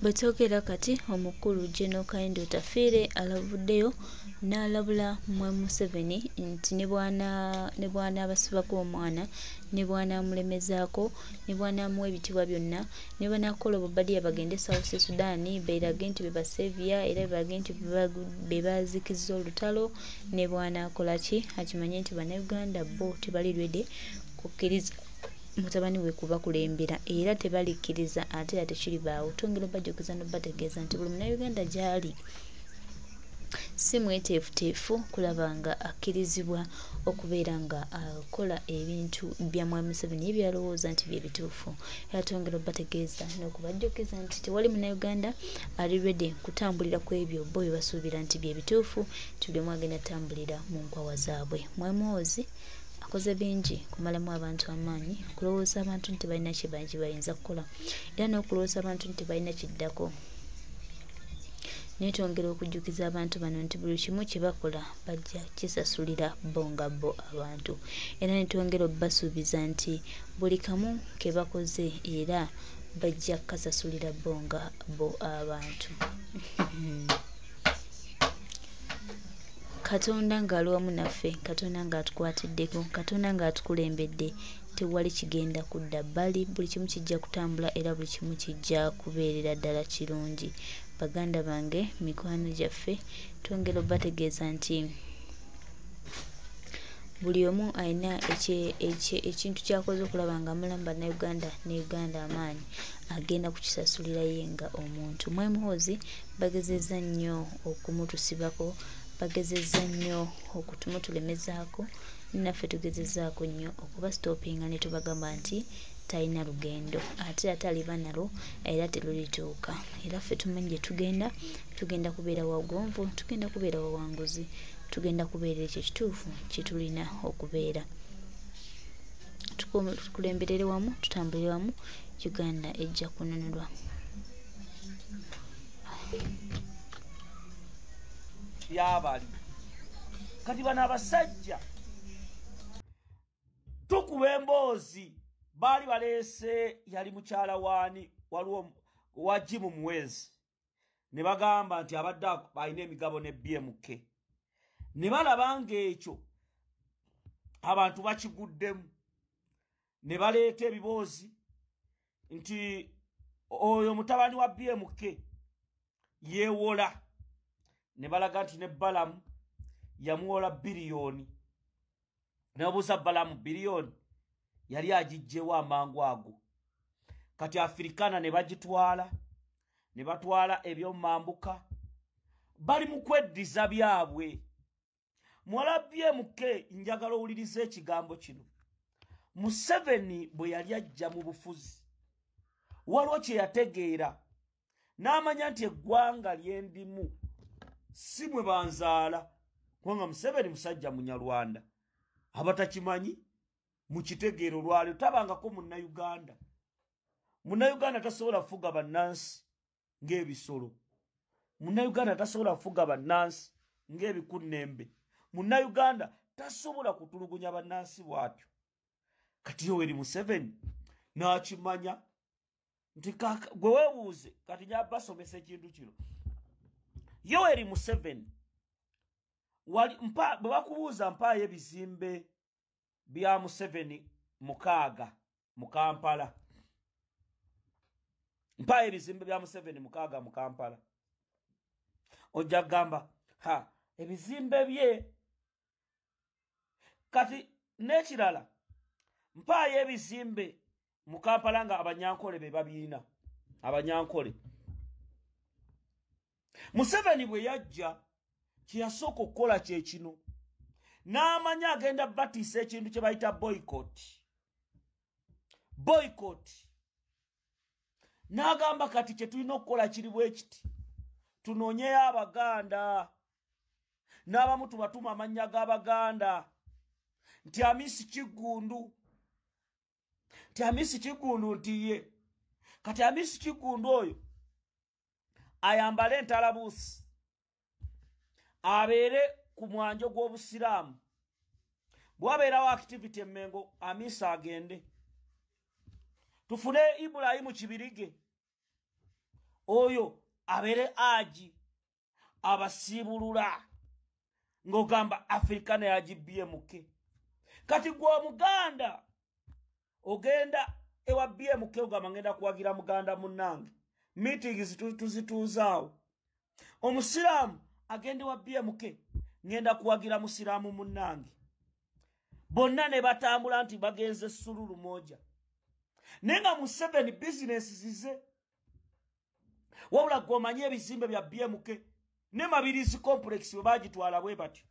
Bwetwogera kati omukulu General Kayindiho Tafire alabuddeyo n'alabula Mwai Museveni nti ne bwana abasibako omwana ne bwana amulemezaako ne bwana amuwa ebitibwa byonna ne banakola Obadiah bagende South Sudan beerage nti bebasevia era beerage nti bebazikiza olutalo ne bwana akola ki akimanye nti bannayuganda bo tebali ready kukkiriza mutabani we kuba kulembera era tebalikkiriza ate ate kiri baawo tongera bajjukiza n'obategeeza nti buli munnayuganda gy'ali si mweteefuteefu kulaba nga akkirizibwa okubeera nga akola ebintu bya Mwai Museveni ebyalowooza nti bye bituufu era tongera obategeeza n'okubajjukiza nti tewali munnayuganda ali ready kutambulira ku ebyo bo bye basuubira nti bye bituufu nti buli omu agenda tambulira mu nkwawa zaabwe. Mwai Muhoozi akoze bingi kumalamu abantu amaanyi kulowooza abantu nti balina kye bayinza kukola era n'okulowooza abantu nti balina kiddako netwongera okujjukiza abantu bano nti buli kimu kye bakola bajja kisasulira bo nga bo abantu era netwongera obbasuubiza nti buli kamu ke bakoze era bajja kasasulira bo nga bo abantu. Katonda ng'ali wamu naffe, Katonda ng'atukwatiddeko, Katonda ng'atukulembedde, tewali kigenda kudda bbali, buli kimu kijja kutambula era buli kimu kijja kubeerera ddala kirungi. Baganda bange, mikwano gyaffe, twongera obbategeeza nti buli omu alina ekintu kyakoze okulaba nga amulamu bannayuganda ne Uganda amaanyi agenda kukisasulira ye nga omuntu. Mwai Muhoozi bagezezza nnyo okumutusibako, bagezezza nnyo okutumutulemezaako, naffe tugezezzaako nnyo okuba stoppinga ne tubagamba nti talina lugendo ate aliba nalo era terulituuka era ffe tumanyi gye tugenda kubeera wagonvu, tugenda kubeera wawanguzi, tugenda kubeera ekyo kituufu kye tulina okubeera. Tukulemberere wamu, tutambulire wamu, Uganda ejja kununulwa. Yabali kati bana abasajja tukuba emboozi baali baleese yali mukyala waani waliwo wa Jimu Muwezi ne bagamba nti abadde alina emigabo ne BMK ne balaba ng'ekyo abantu bakiguddemu ne baleeta ebiboozi nti oyo mutabani wa BMK yeewola ne balaga nti ne Balamu yamuwola biliyoni ne babuuza Balamu biliyoni yali agijjewo amangu ago. Kati Afrikana ne bagitwala ne batwala ebyomambuka bali mu kweddiza byabwe. Muwala BMK njagala owuliriza ekigambo kino. Museveni bwe yali ajja mu bufuzi waliwo kye yategeera n'amanya nti eggwanga lyendimu si mwe banzaala kubanga Museveni musajja munyarwanda abatakimanyi mukitegeero lwalyo tabangako munnayuganda. Munnayuganda tasobola kufuga bannansi ng'ebisolo, munnayuganda tasobola kufuga bannansi ng'ebikunnembe, munnayuganda tasobola kutulugunya bannansi bw'atyo. Kati Yoweri Museveni n'akimanya nti gwe weebuuze kati nyabasomesa ekintu kino. Yoweri Museveni bwe bakubuuza mpaayo ebizimbe bya Museveni 6 mu Kampala, mpaayo ebizimbe bya Museveni 6 mu Kampala, ojja kugamba ebizimbe bye. Kati n'ekirala mpaayo ebizimbe mu Kampala nga Abanyankole be babiina, Abanyankole. Museveni bwe yajja kye yasooka okukola kye kino n'amanya agenda batiisa ekintu kye bayita boycott. N'agamba kati kye tulina okukola kiri bwe kiti, tunoonyeyo Abaganda n'abamu tubatuma amannya g'Abaganda nti Hamisi Kiggundu nti ye. Kati Hamisi Kiggundu oyo ayambale entalabuusi abeere ku mwanjo gw'Obusiraamu. Bwabeerawo activity e Mengo, Hamisi agende. Tufune Ibrahimu Kibirige oyo abere aji abasibulula ng'ogamba Africana yaji BMK. Kati gwa Muganda ogenda ewa BMK ogamba ngenda kuwagira Muganda munnange meetings tuzituuzaawo. Omusiraamu agende wa BMK ngenda kuwagira musiraamu munnange. Bonna ne batambula nti bagenze sululu moja. Nenga Museveni business zize. Wabula gwomanye ebizimbe bya BMK ne Mabirizi complex bwe bagitwala bwe batyo.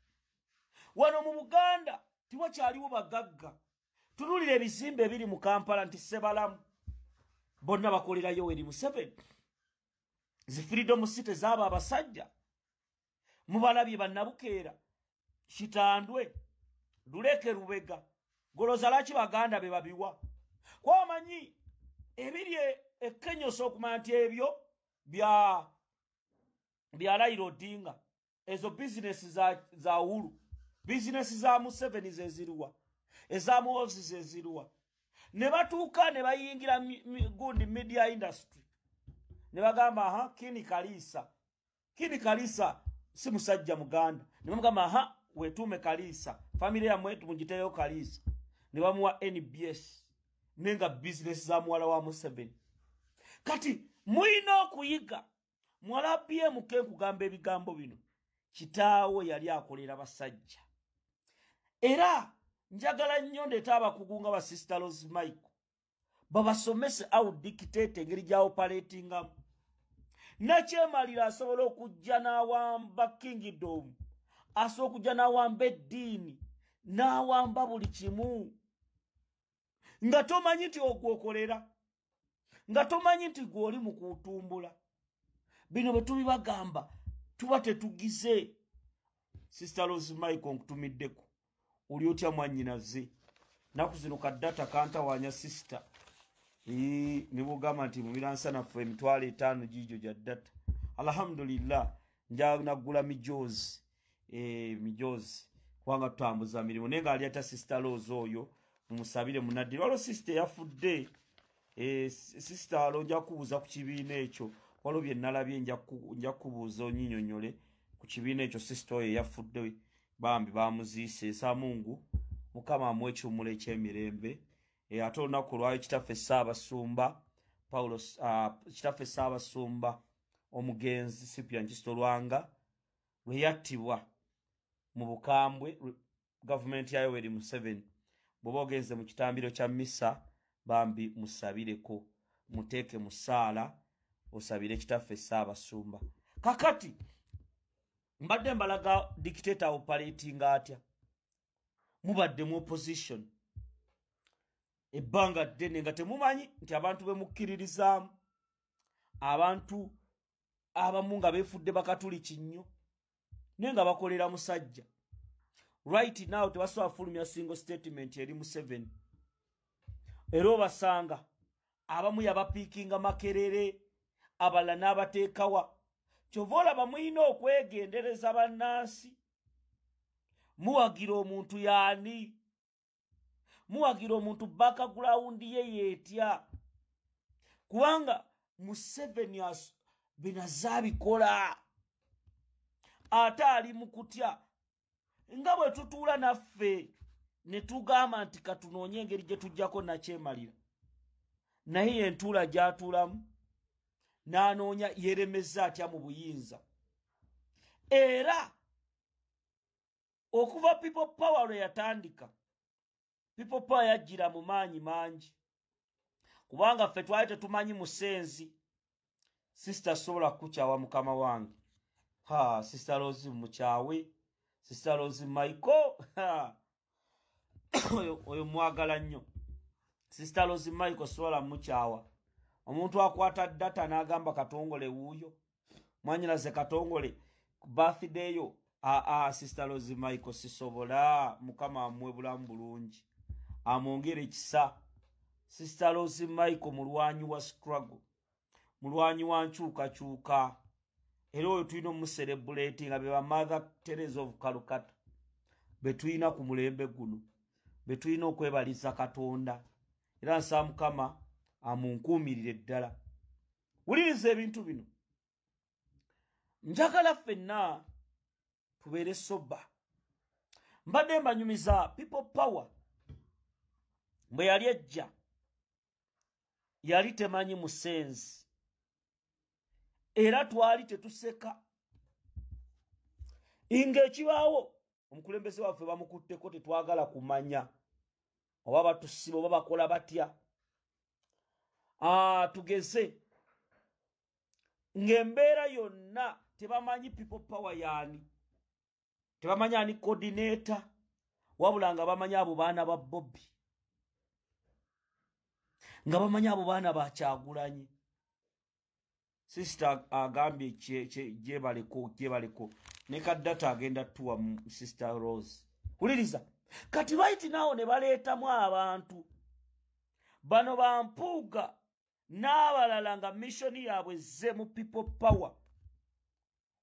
Wano mu Buganda tiwakyaliwo bagagga. Tunulira ebizimbe biri mu Kampala nti Sebalamu. Bonna bakolera Yoweri Museveni. Zi Freedom City zaba abasajja. Mubalabye bannabukeera. Kitandwe. Luleke Lubega. Goloza laki Baganda be babiwa. Kwa manyi ebiri ekenyoso okumanya nti ebyo bya Raila Odinga. Ezo business za Uhuru. Business za Museveni zezirwa. Eza Muhoozi zezirwa. Ne batuuka ne bayingira gundi media industry. Ne bagamba Kini Kalisa. Kini Kalisa si musajja Muganda. Ne bagamba wetume Kalisa. Family ya mwetu mujiteyo Kalisa. Ne bamuwa NBS. Nenga business za mwala wa Museveni. Kati muino kuyiga. Mwala BMK kugamba ebigambo bino. Kitaawo yali akolera basajja. Era njagala nnyo ndeeta abakugunga ba Sister Rose Michael. Babasomese au dictate ngeri gya operatinga. Nakyemalira asobola okujja n'awamba Kingdom. Asobola okujja n'awamba eddiini. N'awamba buli kimu. Nga tomanyi nti ogwokolera. Nga tomanyi nti gwoli mu kutumbula. Bino bwe tubibagamba tuba tetugize. Sister Rose Michael nkutumiddeko. Oli otya mwannyinaze. Naku zino kaddata kantawanya sister. Nibo gamba nti mubiransana ffe emitwalo 5 gijo gya data. Alhamdulillah nagula mijozi. Mijozi. Kwanga tutambuza mirimu. Nenga aliata Sister Rose oyo. Mumusabire munaddi. Walo sister yafudde. Sister alonja kubuza ku kibiina ekyo. Walo bye nalabye nja kubuza onyinyonyole ku kibiina ekyo sister oyo yafudde. Bambi bamuziise esa Mungu Mukama amwecho mule eky'emirembe. Ate olunaku lwayo kitaffe Ssaabasumba Paulo kitaffe Ssaabasumba omugenzi Cyprian Kizito Lwanga lwe yattibwa mu Bukambwe government ya Yoweri Museveni. Bw'oba ogenze mu kitambiro kya misa bambi musabireko muteeke mu ssaala osabire kitaffe Ssaabasumba. Kakati mbadde mbalaga dictator operating atya. Mubadde mu opposition. Ebbanga ddene nga temumanyi nti abantu bemukkiririzaamu. Abantu abamu nga beefudde bakatuliki nnyo. Nenga bakolera musajja. Right now tebasobola fulumya single statement eri Museveni. Era obasanga abamu yabapiikinga Makerere abala n'abateekawa. Kyovola bamuyina okwegendereza bannansi. Muwagira omuntu yaani. Muwagira omuntu background ye yeetya. Kubanga Museveni binazabikola. Ate ali mu kutya. Nga bwe tutuula naffe ne tugamba nti katunoonye engeri gye tujjako nakyemalira. Naye entuula gy'atuulamu n'anoonya yeremeza atya mu buyinza. Era okuva people power lwe yatandika. People power yajjira mu maanyi mangi. Kubanga ffe twali tetumanyi musenzi. Sister sobola kukyawa mukama wange. Sister Rose mukyawe. Sister Rose Michael. Oyo mwagala nnyo. Sister Rose Michael sobola mukyawa. Omuntu akwata data n'agamba Katongole wuuyo. Mwanyiraze Katongole ku birthday yo. Sister Rose Michael sisobola mukama amwe bulamu bulungi. Amwongere ekisa. Sister Rose Michael mulwanyi wa struggle. Mulwanyi wa nkyukakyuka. Era oyo tulina omucelebrating nga be ba Mother Teresa of Calcutta. Be tulina ku mulembe guno. Be tulina okwebaliza Katonda. Era nsaba Mukama amunkuumirire ddala. wuliriza ebintu bino njagala ffenna tubeere soba mbadde mbanyumiza people power bwe yali ejja yali temanyi musenzi era twali tetuseka inga ekibaawo omukulembeze waffe bamukutteko tetwagala kumanya oba batusiba oba bakola batya tugeze ng'embeera yonna tebamanyi people power yaani tebamanyi ani coordinator wabula nga bamanyi abo baana ba Bobby nga bamanyi abo baana ba Kyagulanyi sister agambye gyebaleko ne kaddata agenda tuwa sister Rose uliriza kati right now ne baleetamu abantu bano bampuuga n'abalala nga mission yaabwe zze mu people power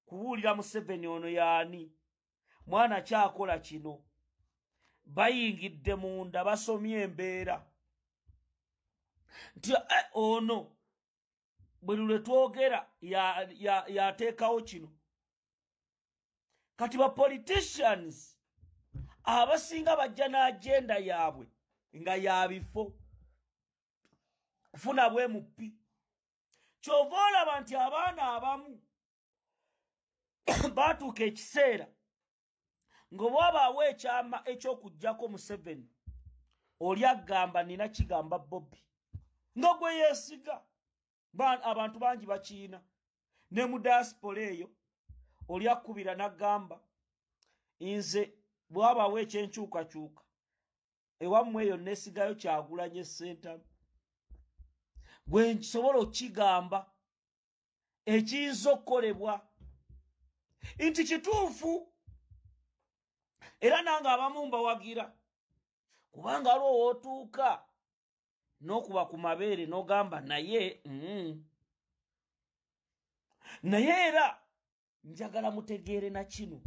kuwulira Museveni ono yaani mwana kyakola kino bayingidde munda basomye embeera nti ono bwe lule twogera yateekawo kino kati ba politicians abasinga bajja n'agenda yaabwe nga yabifo kufuna bwe mupi kyova olaba nti abaana abamu batuuka ekiseera ng'obwabaawo ekyama eky'okuggyako Museveni oli agamba nina kigamba Bobby nga gwe yeesiga abantu bangi bakiina ne mu diaspora eyo oli akkubira n'agamba nze bwabaawo ekyenkyukakyuka ewammwe eyo neesigayo Kyagulanyi Ssentamu gwe nsobola okigamba ekiyinza okukolebwa nti kituufu era nange abamu mbawagira kubanga aliwo wootuuka n'okuba ku mabeere n'ogamba naye naye era njagala mutegeere na kino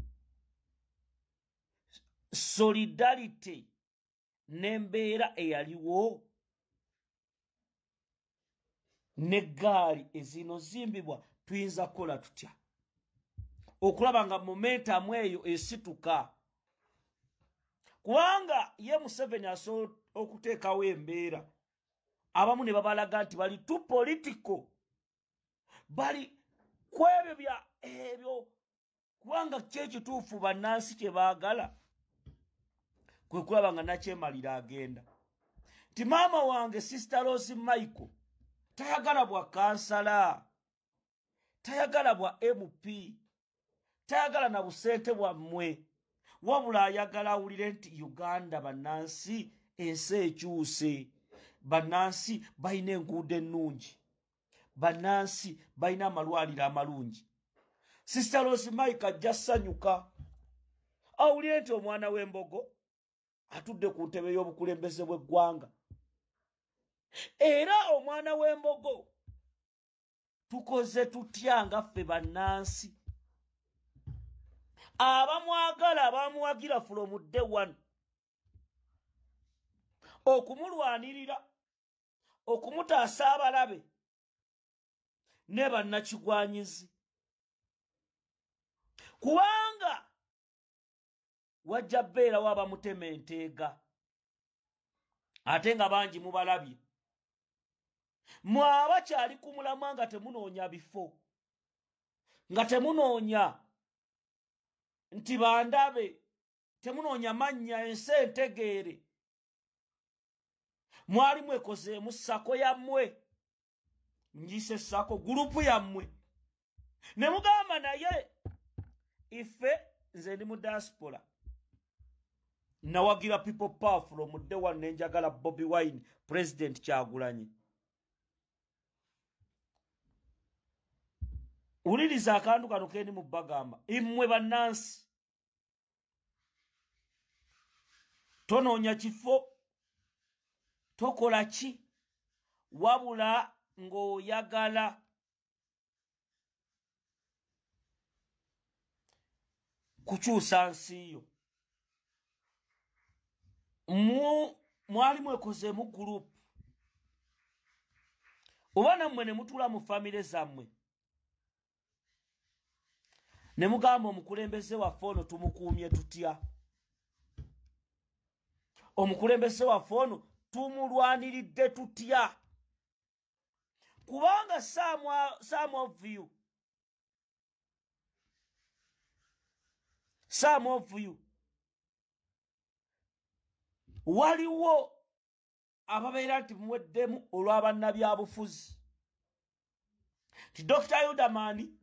solidarity n'embeera eyaliwo n'eggaali ezino zimbibwa tuyinza kukola tutya okulaba nga momentum eyo esituka kubanga ye Museveni asobola okuteekawo embeera abamu ne babalaga nti bali too political bali kwebyo bya ebyo kubanga kyekituufu bannansi kye baagala kwe kulaba nga nakyemalira agenda nti maama wange sister Rose Michael tayagala bwa kansala tayagala bwa MP tayagala na busente bwammwe wabula ayagala awulire nti Uganda bannansi ensi ekyuse bannansi balina enguudo ennungi bannansi balina amalwaliro amalungi sister Rose Michael ajja ssanyuka awulire nti omwana w'embogo atudde ku ntebe y'obukulembeze bw'eggwanga era omwana w'embogo tukoze tutya nga ffe bannansi abamwagala abamuwagira from day one okumulwanirira okumutaasa abalabe ne bannakigwanyizi kubanga wajja bbeerawo abamutema enteega ate nga bangi mubalabye mwaba kyali ku mulamwa nga temunoonya bifo nga temunoonya nti bandabe temunoonya mannya ensi entegeere mwali mwekozeemu ssako yammwe njiise ssako gurupu yammwe ne mugamba naye ife nze ndi mu diaspora nawagira people power from day one nenjagala Bobby Wine President Kyagulanyi uliriza akantu kano kendi mu bagamba immwe bannansi tonoonya kifo tokola ki wabula ng'oyagala kukyusa nsi yo mwali mwekozeemu gurupu Obana mmwe ne mutula mu family zammwe ne mugamba omukulembeze waffe ono tumukuumye tutya? Omukulembeze waffe ono tumulwaniridde tutya? Kubanga some of you waliwo ababeera nti muweddemu olw'abannabyabufuzi. Ti Dr. Yudamani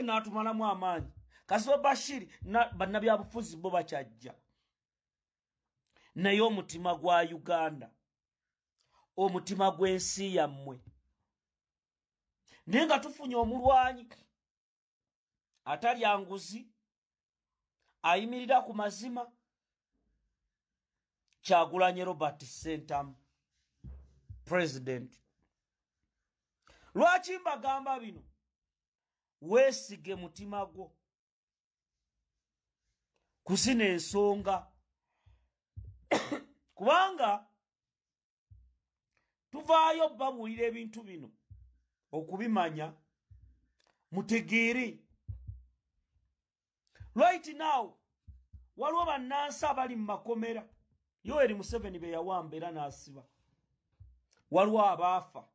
n'atumalamu amaanyi. Kasibo Bashiri bannabyabufuzi bo bakyajja. Naye omutima gwa Uganda, omutima gw'ensi yammwe, naye nga tufunye omulwanyi atalya nguzi, ayimirira ku mazima, Kyagulanyi Robert Sentamu president. Lwaki mbagamba bino? Weesige mutima gwo ku zino ensonga, kubanga tuvaayo babuulira ebintu bino okubimanya mutegeere. Right now waliwo bannansi abali mu makomera. Yoweri Museveni be yawamba era n'asiba. Waliwo abaafa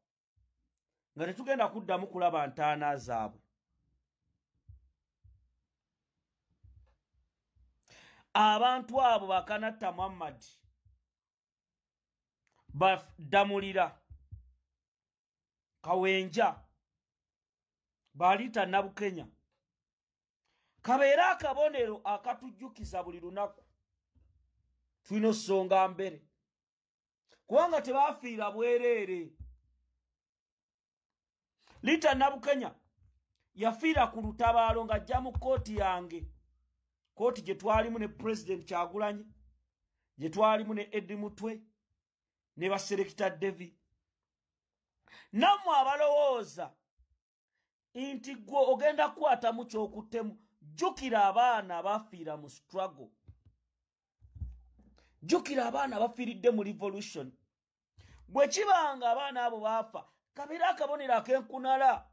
nga tetugenda kuddamu kulaba ntaana zaabwe. Abantu abo Bakanatta Muhammad badamulira Kawenja Balita Nabukenya kabeera akabonero akatujjukiza buli lunaku tulina ssonga mbere, kubanga tebaafiira bwereere. Lita Nabukenya yafiira ku lutabaalo ng'ajja mu kooti yange, kooti gye twalimu ne President Kyagulanyi, gye twalimu ne Eddie Mutwe ne Baserekita Devi. Nammwe abalowooza nti gwe ogenda kukwatamu ky'okuttemu, jjukira abaana abafiira mu struggle. Jjukira abaana abafiiridde mu revolution. Bwe kibanga abaana abo baafa, kabeera akabonero ak'enkunala.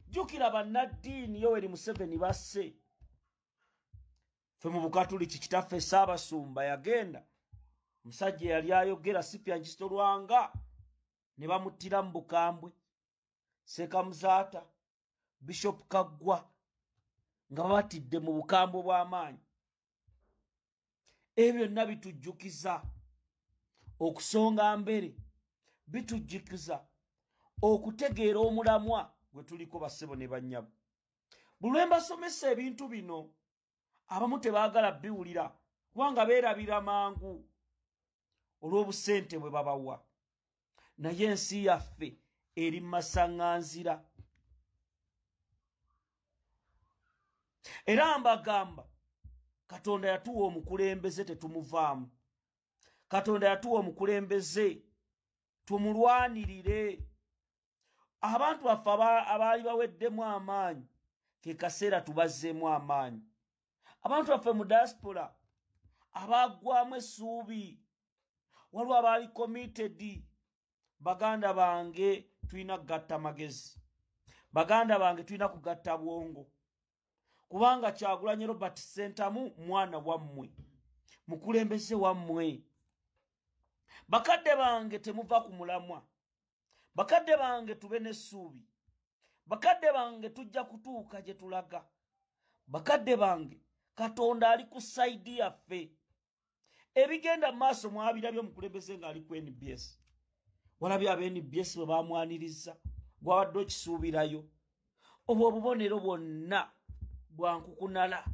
Jjukira bannaddiini Yoweri Museveni basse. Ffe mu Bukatuliki kitaffe Ssaabasumba yagenda, musajja yali ayogera Cyprian Kizito Lwanga ne bamuttira mu Bukambwe, Sekamuzaata, Bishop Kaggwa nga babatidde mu bukambwe bw'amaanyi. Ebyo byonna bitujjukiza okusonga mbere, bitujjukiza okutegeera omulamwa gwe tuliko bassebo ne bannyabo. Buli lwe mbasomesa ebintu bino abamu tebaagala biwulira kubanga beerabira mangu olw'obusente bwe babawa. Naye ensi yaffe eri masaŋŋanzira. Era mbagamba Katonda yatuwa omukulembeze tetumuvaamu. Katonda yatuwa omukulembeze tumulwanirire. Abantu baffe abaali baweddemu amaanyi ke kaseera tubazzeemu amaanyi. Abantu baffe mu diaspora abaggwamu essuubi, waliwo abaali committed. Baganda bange tulina kugatta magezi, baganda bange tulina kugatta bwongo, kubanga Kyagulanyi Robert Sentamu mwana wammwe, mukulembeze wammwe. Bakadde bange temuva ku mulamwa, bakadde bange tube n'essuubi, bakadde bange tujja kutuuka gye tulaga, bakadde bange Katonda ali ku sayidi yaffe. Ebigenda mu maaso mwabirabye omukulembeze ng'ali ku NBS. Walabye aba NBS bwe bamwaniriza, gwabadde okisuubirayo. Obwo obubonero bwonna bwa nkukunala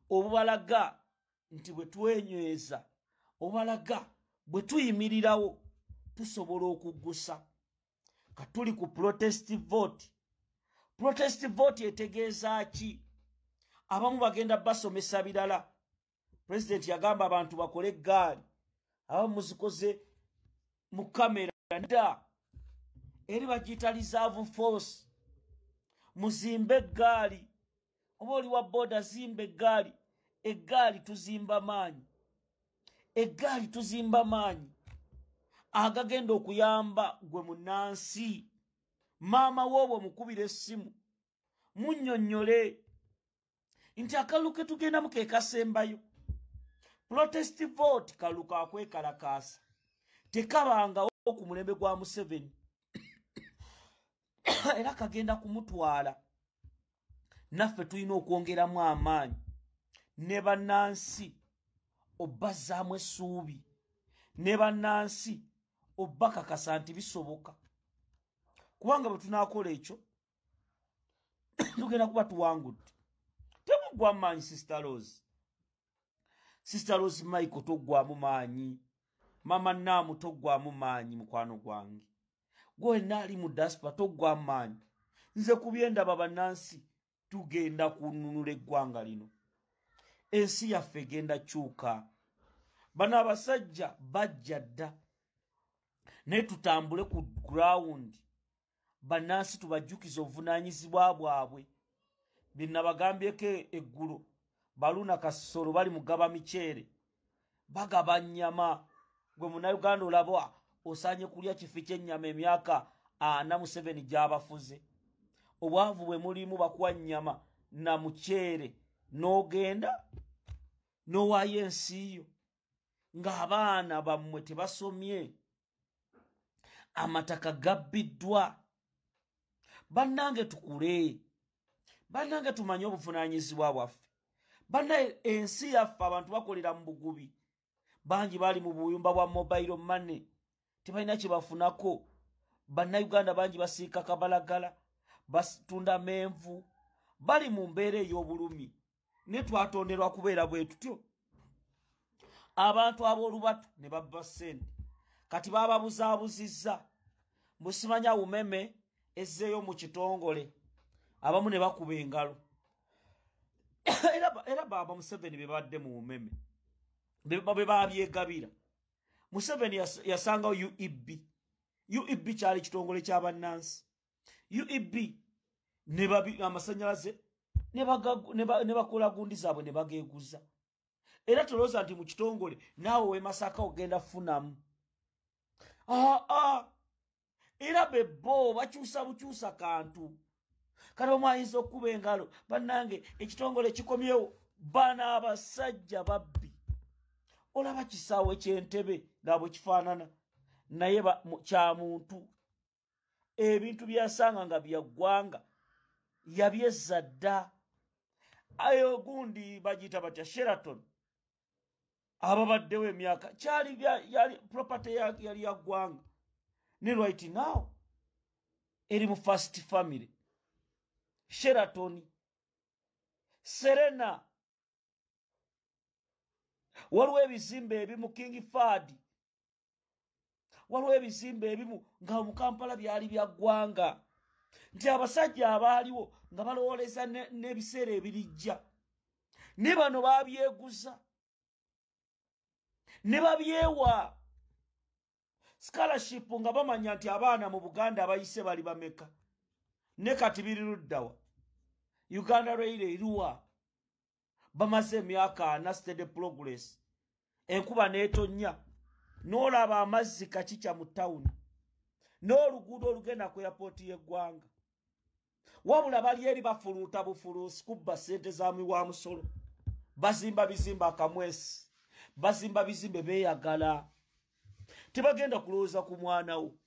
obubalaga nti bwe twenyweza, obubalaga bwe tuyimirirawo tusobola okuggusa. Katuli ku protest vote. Protest vote etegeeza ki? Abamu bagenda basomesa birala. President yagamba abantu bakole eggaali, abamu muzikoze mu kamera nda eri bagiyita reserve force. Muzimbe eggaali, oba oli wa boda zimba eggaali. Eggaali tuzimba maanyi, eggaali tuzimba maanyi. agagenda okuyamba gwe munnansi maama woobwe mukubira essimu munnyonnyole nti akalulu ke tugendamu ke kasembayo protest vote kalulu kakwekalakaasa tekabangawo ku mulembe gwa Museveni era kagenda kumutwala naffe tulina okwongeramu amaanyi ne bannansi obbazaamu essuubi ne bannansi obbakakasa nti bisoboka kubanga bwe tunaakola ekyo tugenda kuba tuwangudde temuggwamu maanyi Sister Rose Michael toggwamu maanyi Mama Naamu toggwamu maanyi mukwano gwange gwe naali mu diaspora toggwamu maanyi nze kubyendaba bannansi tugenda kununula eggwanga lino ensi yaffe egenda kyuka bano abasajja bajja dda naye tutambule ku ground bannansi tubajjukiza obuvunaanyizibwa bwabwe bye nabagambyeko eggulo Baluna Kasolo bali mugaba miceere bagaba nnyama gwe munnayuganda olaba osanye kulya kifi ky'ennyama emyaka 47 gy'abafuze obwavu bwe mulimu bakuwa nnyama na muceere n'ogenda n'owaayo ensi yo ng'abaana bammwe tebasomye amataka gabbiddwa bannange tukule bannange tumanye obuvunaanyizibwa bwaffe bannaye ensi yaffe abantu bakolera mu bugubi bangi bali mu buyumba bwa mobile money tebalina kye bafunako bannayuganda bangi basiika kabalagala batunda menvu bali mu mbeera ey'obulumi ne twatonderwa kubeera bwe tutyo abantu ab'olubatu ne babba ssente kati bababuzaabuzizza musimanya umeme ezzeeyo mu kitongole abamu ne bakuba engalo era Baba Museveni be badde mu umeme be babyegabira Museveni yasangawo UEB kyali kitongole ky'abannansi UEB ne babi amasanyalaze ne bakola gundi zaabwe ne bageeguza era tolooza nti mu kitongole naawe we Masaka ogenda funamu era bebo bakyusa bukyusa kantu kale omwayinza okuba engalo bannange ekitongole kikomyewo bana abasajja babbi olaba kisaawe ky'entebe ngabwe kifaanana naye kya muntu ebintu byasanga nga byaggwanga yabyezza dda ayo gundi bagiyita batya Sheraton ababaddewo emyaka yali property yali yaggwanga ne right now eri mu First Family Sheraton Serena waliwo ebizimbe ebimu King Fahd waliwo ebizimbe ebimu nga mu Kampala byali byaggwanga nti abasajja abaaliwo nga balowooleza n'ebiseera ebirijja ne bano babyeguza ne babyewa scholarship nga bamanya nti abaana mu Buganda abayise bali bameka ne kati biri luddawa Uganda Rail eriwa bamaze emyaka 4 steady progress enkuba n'etonnya n'olaba amazzi kakica mu tawuni n'oluguudo olugenda ku airport y'eggwanga wabula bali eri bafuluuta bufuluusi kubba ssente za miwa musolo bazimba bizimba akamwesi bazimba bizimbe beeyagala tebagenda kulowooza ku mwana wo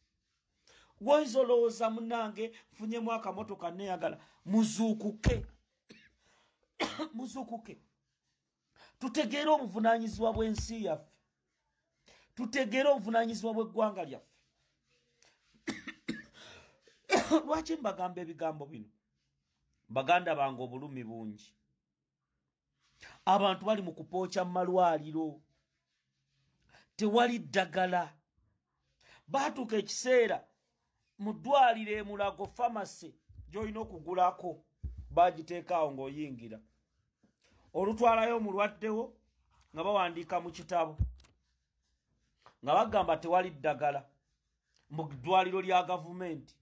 woyinza olowooza munnange nfunyemu akamotoka neeyagala muzuukuke muzuukuke tutegeere obuvunaanyizibwa bw'ensi yaffe tutegeere obuvunaanyizibwa bw'eggwanga lyaffe lwaki mbagamba ebigambo bino baganda bange obulumi bungi abantu bali mu kupookya mu malwaliro tewali ddagala baatuuka ekiseera mu ddwaliro emulago famasi gy'olina okugulako bagiteekaawo ng'oyingira olutwalayo omulwaddewo nga bawandiika mu kitabo nga bagamba tewali ddagala mu ddwaliro lya gavumenti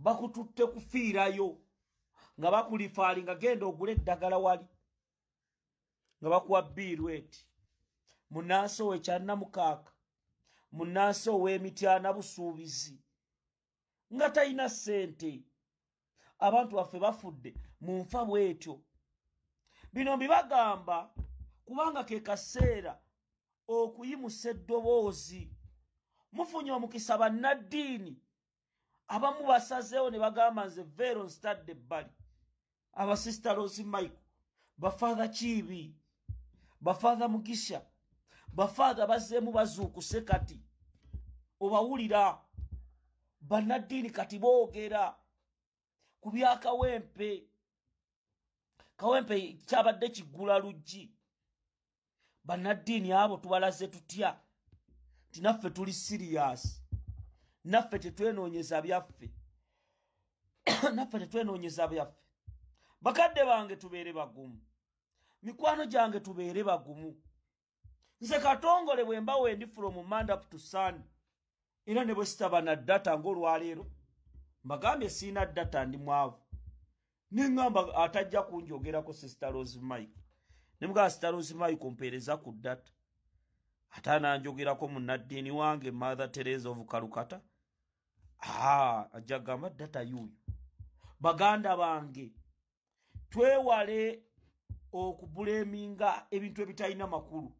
bakututte kufiirayo nga bakulifaali nga genda ogula eddagala wali nga bakuwa biiru eti munnansi owo ekya 46 munnansi ow'emityana busuubizi nga talina ssente. Abantu baffe bafudde mu nfa bw'etyo. Bino mbibagamba kubanga ke kaseera okuyimusa eddoboozi. Mufunye omukisa bannaddiini abamu basazeewo ne bagamba nze Vero nstadde ebbali. Abasista Rose Michael, bafaatha Kiibi, bafaatha Mugisha, bafaatha bazzeemu bazuukuse kati. Obawulira bannaddiini kati boogera ku bya Kawempe. Kawempe kyabadde kiggula luggi. Bannaddiini abo tubalaze tutya? Tinaffe tuli serious. Naffe tetwenoonyeza byaffe. Naffe tetwenoonyeza byaffe. Bakadde bange tubeere bagumu. Mikwano gyange tubeere bagumu. Nze Katongole bwe mba wendi from Monday up to Sunday. Era ne bwe sitaba na data ng'olwaleero. Mbagambye siina data ndi mwavu. Nengamba atajja kunjogerako Sister Rose Michael. Nemugamba Sister Rose Michael mpeereza ku data. Atananjogerako munnaddiini wange Mother Teresa of Kalukata. Ajja gamba data yuyo. Baganda bange twewale okubuleminga ebintu ebitalina makulu.